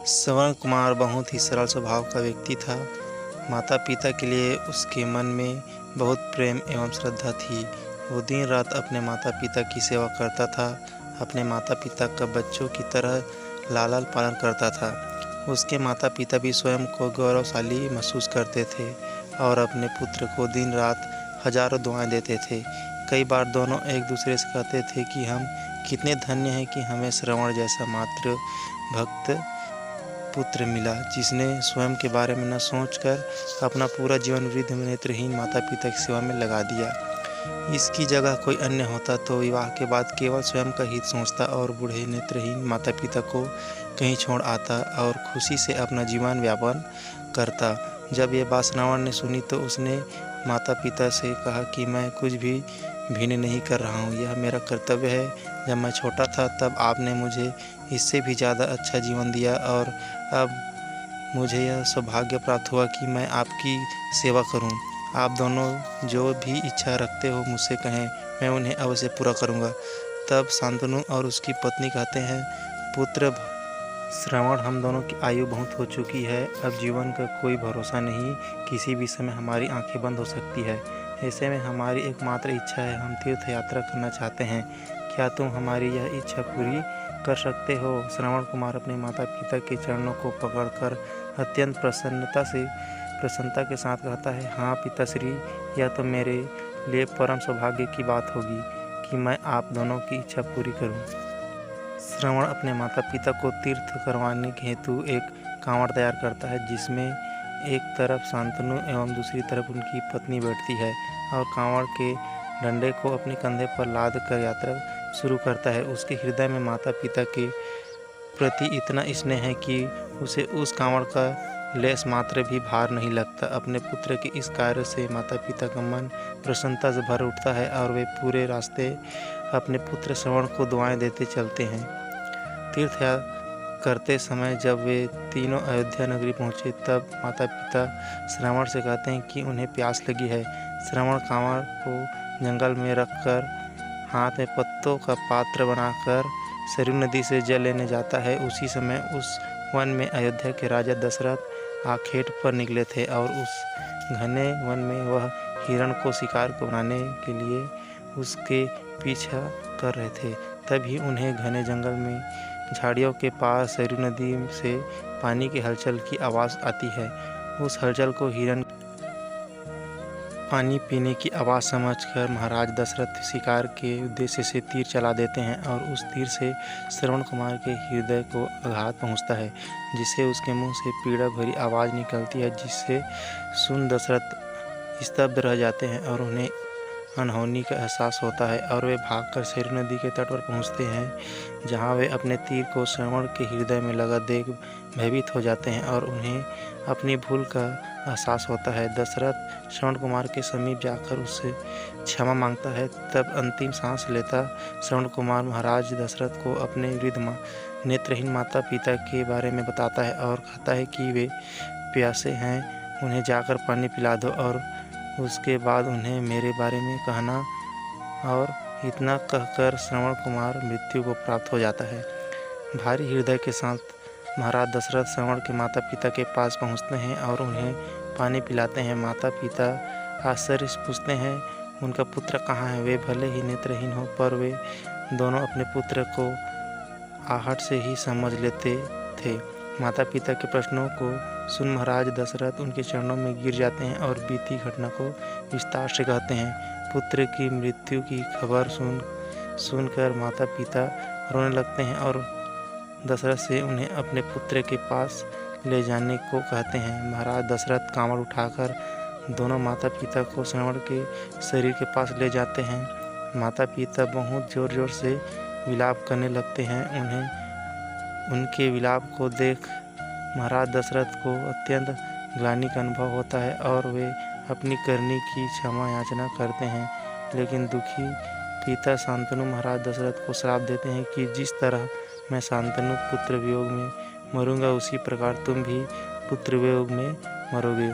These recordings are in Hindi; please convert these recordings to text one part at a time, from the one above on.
श्रवण कुमार बहुत ही सरल स्वभाव का व्यक्ति था। माता पिता के लिए उसके मन में बहुत प्रेम एवं श्रद्धा थी। वो दिन रात अपने माता पिता की सेवा करता था। अपने माता पिता का बच्चों की तरह लालन पालन करता था। उसके माता पिता भी स्वयं को गौरवशाली महसूस करते थे और अपने पुत्र को दिन रात हजारों दुआएं देते थे। कई बार दोनों एक दूसरे से कहते थे कि हम कितने धन्य हैं कि हमें श्रवण जैसा मातृ भक्त पुत्र मिला, जिसने स्वयं के बारे में न सोचकर अपना पूरा जीवन वृद्ध नेत्रहीन माता पिता की सेवा में लगा दिया। इसकी जगह कोई अन्य होता तो विवाह के बाद केवल स्वयं का हित सोचता और बूढ़े नेत्रहीन माता पिता को कहीं छोड़ आता और खुशी से अपना जीवन यापन करता। जब ये बात श्रवण ने सुनी तो उसने माता पिता से कहा कि मैं कुछ भी भिन्न नहीं कर रहा हूँ, यह मेरा कर्तव्य है। जब मैं छोटा था तब आपने मुझे इससे भी ज़्यादा अच्छा जीवन दिया और अब मुझे यह सौभाग्य प्राप्त हुआ कि मैं आपकी सेवा करूं। आप दोनों जो भी इच्छा रखते हो मुझसे कहें, मैं उन्हें अवश्य पूरा करूंगा। तब शांतनु और उसकी पत्नी कहते हैं, पुत्र श्रवण, हम दोनों की आयु बहुत हो चुकी है, अब जीवन का कोई भरोसा नहीं, किसी भी समय हमारी आंखें बंद हो सकती है। ऐसे में हमारी एकमात्र इच्छा है, हम तीर्थ यात्रा करना चाहते हैं। क्या तुम हमारी यह इच्छा पूरी कर सकते हो? श्रवण कुमार अपने माता पिता के चरणों को पकड़कर अत्यंत प्रसन्नता के साथ कहता है, हाँ पिताश्री, यह तो मेरे लिए परम सौभाग्य की बात होगी कि मैं आप दोनों की इच्छा पूरी करूं। श्रवण अपने माता पिता को तीर्थ करवाने के हेतु एक कांवड़ तैयार करता है, जिसमें एक तरफ शांतनु एवं दूसरी तरफ उनकी पत्नी बैठती है और कांवड़ के डंडे को अपने कंधे पर लाद कर यात्रा शुरू करता है। उसके हृदय में माता पिता के प्रति इतना स्नेह है कि उसे उस कांवड़ का लेस मात्र भी भार नहीं लगता। अपने पुत्र के इस कार्य से माता पिता का मन प्रसन्नता से भर उठता है और वे पूरे रास्ते अपने पुत्र श्रवण को दुआएं देते चलते हैं। तीर्थ करते समय जब वे तीनों अयोध्या नगरी पहुँचे तब माता पिता श्रवण से कहते हैं कि उन्हें प्यास लगी है। श्रवण कांवड़ को जंगल में रखकर हाथ में पत्तों का पात्र बनाकर सरयू नदी से जल लेने जाता है। उसी समय उस वन में अयोध्या के राजा दशरथ आखेट पर निकले थे और उस घने वन में वह हिरण को शिकार को बनाने के लिए उसके पीछा कर रहे थे। तभी उन्हें घने जंगल में झाड़ियों के पास सरयू नदी से पानी की हलचल की आवाज़ आती है। उस हलचल को हिरण पानी पीने की आवाज़ समझकर महाराज दशरथ शिकार के उद्देश्य से तीर चला देते हैं और उस तीर से श्रवण कुमार के हृदय को आघात पहुंचता है, जिससे उसके मुंह से पीड़ा भरी आवाज़ निकलती है, जिससे सुन दशरथ स्तब्ध रह जाते हैं और उन्हें अनहोनी का एहसास होता है और वे भागकर सरयू नदी के तट पर पहुंचते हैं, जहां वे अपने तीर को श्रवण के हृदय में लगा देख भयभीत हो जाते हैं और उन्हें अपनी भूल का एहसास होता है। दशरथ श्रवण कुमार के समीप जाकर उससे क्षमा मांगता है। तब अंतिम सांस लेता श्रवण कुमार महाराज दशरथ को अपने वृद्ध नेत्रहीन माता पिता के बारे में बताता है और कहता है कि वे प्यासे हैं, उन्हें जाकर पानी पिला दो और उसके बाद उन्हें मेरे बारे में कहना। और इतना कहकर श्रवण कुमार मृत्यु को प्राप्त हो जाता है। भारी हृदय के साथ महाराज दशरथ श्रवण के माता पिता के पास पहुंचते हैं और उन्हें पानी पिलाते हैं। माता पिता आश्चर्य से पूछते हैं, उनका पुत्र कहाँ है? वे भले ही नेत्रहीन हो पर वे दोनों अपने पुत्र को आहट से ही समझ लेते थे। माता पिता के प्रश्नों को सुन महाराज दशरथ उनके चरणों में गिर जाते हैं और बीती घटना को विस्तार से कहते हैं। पुत्र की मृत्यु की खबर सुनकर माता पिता रोने लगते हैं और दशरथ से उन्हें अपने पुत्र के पास ले जाने को कहते हैं। महाराज दशरथ कांवड़ उठाकर दोनों माता पिता को श्रवण के शरीर के पास ले जाते हैं। माता पिता बहुत जोर जोर से विलाप करने लगते हैं। उनके विलाप को देख महाराज दशरथ को अत्यंत ग्लानि का अनुभव होता है और वे अपनी करनी की क्षमा याचना करते हैं। लेकिन दुखी पिता शांतनु महाराज दशरथ को श्राप देते हैं कि जिस तरह मैं शांतनु पुत्र वियोग में मरूंगा, उसी प्रकार तुम भी पुत्र वियोग में मरोगे।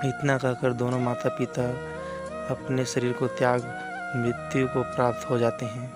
इतना कहकर दोनों माता पिता अपने शरीर को त्याग मृत्यु को प्राप्त हो जाते हैं।